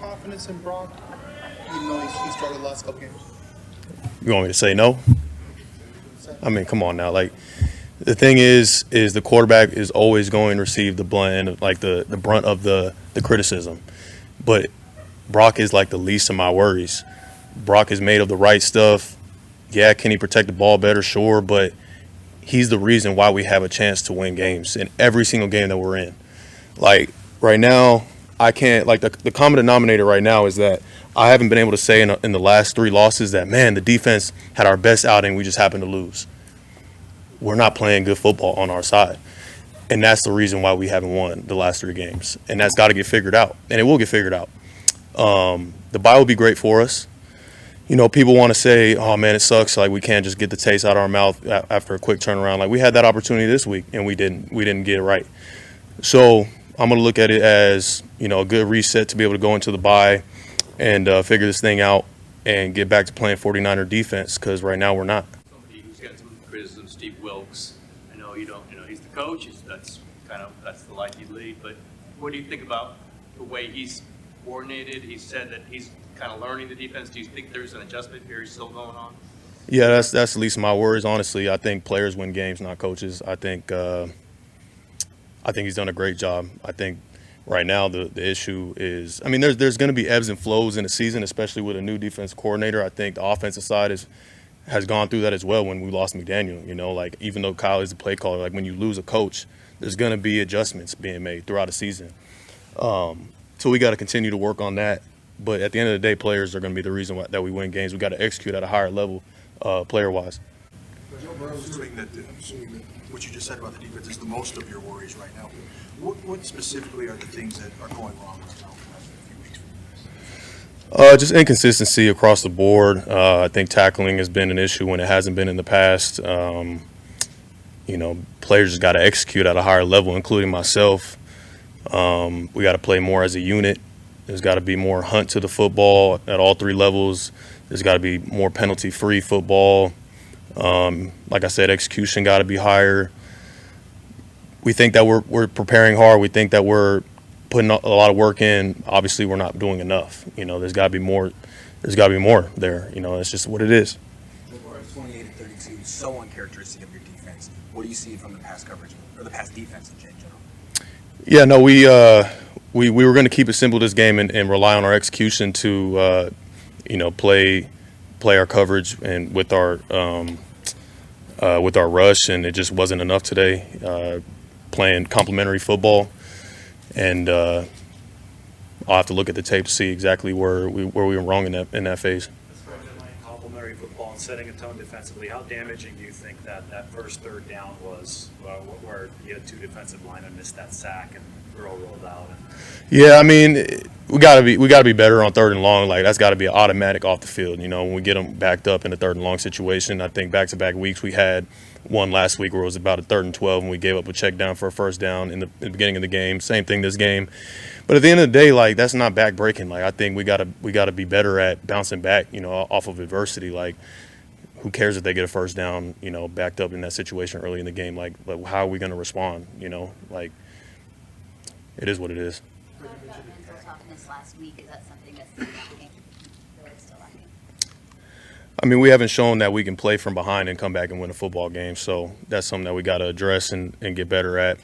confidence in Brock, even though he struggled the last couple games? You want me to say no? I mean, come on now. Like, the thing is the quarterback is always going to receive the brunt, like the brunt of the criticism. But Brock is like the least of my worries. Brock is made of the right stuff. Yeah, can he protect the ball better? Sure, but he's the reason why we have a chance to win games in every single game that we're in. Like, right now, I can't, like, the common denominator right now is that I haven't been able to say in the last 3 losses that, man, the defense had our best outing, we just happened to lose. We're not playing good football on our side. And that's the reason why we haven't won the last 3 games. And that's got to get figured out. And it will get figured out. The bye will be great for us. You know, people want to say, oh, man, it sucks. Like, we can't just get the taste out of our mouth after a quick turnaround. Like, we had that opportunity this week, and we didn't get it right. So I'm going to look at it as, you know, a good reset to be able to go into the bye and figure this thing out and get back to playing 49er defense, because right now we're not. Somebody who's got some criticism, Steve Wilks. I know you don't, he's the coach. That's the life you lead. But what do you think about the way he's coordinated? He said that he's kind of learning the defense. Do you think there's an adjustment period still going on? Yeah, that's the least of my worries. Honestly, I think players win games, not coaches. I think he's done a great job. I think right now the issue is, I mean, there's going to be ebbs and flows in the season, especially with a new defense coordinator. I think the offensive side has gone through that as well when we lost McDaniel. You know, like, even though Kyle is the play caller, like, when you lose a coach, there's going to be adjustments being made throughout the season. So we got to continue to work on that. But at the end of the day, players are going to be the reason that we win games. We got to execute at a higher level, player-wise. Assuming that what you just said about the defense is the most of your worries right now, what specifically are the things that are going wrong with now in the last few weeks? Just inconsistency across the board. I think tackling has been an issue when it hasn't been in the past. You know, players just got to execute at a higher level, including myself. We got to play more as a unit. There's got to be more hunt to the football at all 3 levels. There's got to be more penalty-free football. Like I said, execution got to be higher. We think that we're preparing hard. We think that we're putting a lot of work in. Obviously, we're not doing enough. You know, there's got to be more. There's got to be more there. You know, it's just what it is. 28-32, so uncharacteristic of your defense. What do you see from the pass coverage or the pass defense in general? Yeah, no, we were going to keep it simple this game and rely on our execution to, you know, play our coverage and with our rush, and it just wasn't enough today. Playing complementary football, and I'll have to look at the tape to see exactly where we were wrong in that phase. Complementary football and setting a tone defensively. How damaging do you think that first 3rd down was, where you had 2 defensive linemen missed that sack and Burrow rolled out? Yeah, I mean, we gotta be better on 3rd and long. Like, that's got to be automatic off the field. You know, when we get them backed up in a 3rd and long situation. I think back-to-back weeks we had one last week where it was about a 3rd and 12, and we gave up a check down for a first down in the beginning of the game. Same thing this game. But at the end of the day, like, that's not back breaking. Like, I think we gotta be better at bouncing back, you know, off of adversity. Like, who cares if they get a first down, you know, backed up in that situation early in the game? Like how are we going to respond? You know, like, it is what it is. What about mental toughness last week? Is that something that's still lacking? Or still lacking? I mean, we haven't shown that we can play from behind and come back and win a football game. So that's something that we got to address and get better at.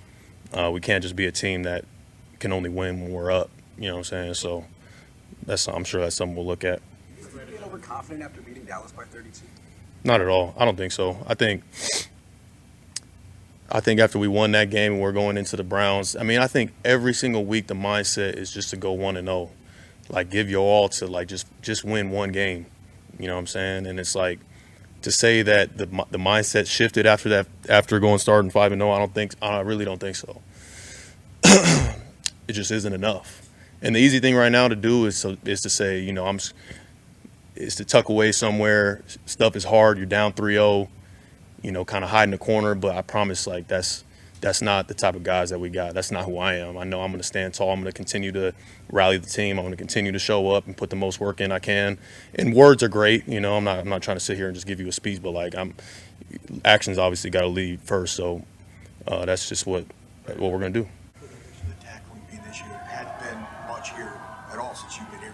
We can't just be a team that can only win when we're up. You know what I'm saying? So I'm sure that's something we'll look at. Did you get overconfident after beating Dallas by 32? Not at all. I don't think so. I think after we won that game and we're going into the Browns, I mean, I think every single week the mindset is just to go 1-0. Like, give your all to, like, just win one game. You know what I'm saying? And it's like, to say that the mindset shifted after that, after starting 5-0, I really don't think so. It just isn't enough. And the easy thing right now to do is to say, you know, is to tuck away somewhere. Stuff is hard. You're down 3-0, you know, kind of hide in the corner. But I promise, like, that's not the type of guys that we got. That's not who I am. I know I'm going to stand tall. I'm going to continue to rally the team. I'm going to continue to show up and put the most work in I can. And words are great. You know, I'm not trying to sit here and just give you a speech, but, like, actions obviously got to lead first. So that's just what we're going to do. The tackling being this year hadn't been much here at all. football since you've been here.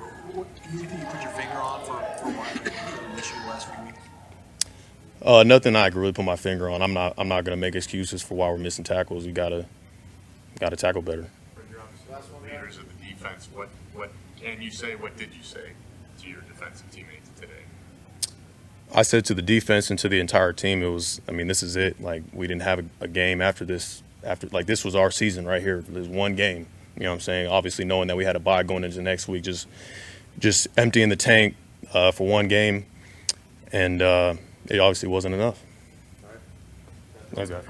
Anything you put your finger on for why the issue the last few weeks? Nothing I can really put my finger on. I'm not going to make excuses for why we're missing tackles. We gotta tackle better. Leaders of the defense. What can you say? What did you say to your defensive teammates today? I said to the defense and to the entire team, this is it. Like, we didn't have a game after this. This was our season right here. There's one game. You know what I'm saying? Obviously, knowing that we had a bye going into next week, just emptying the tank for one game, and it obviously wasn't enough. Thanks, guys.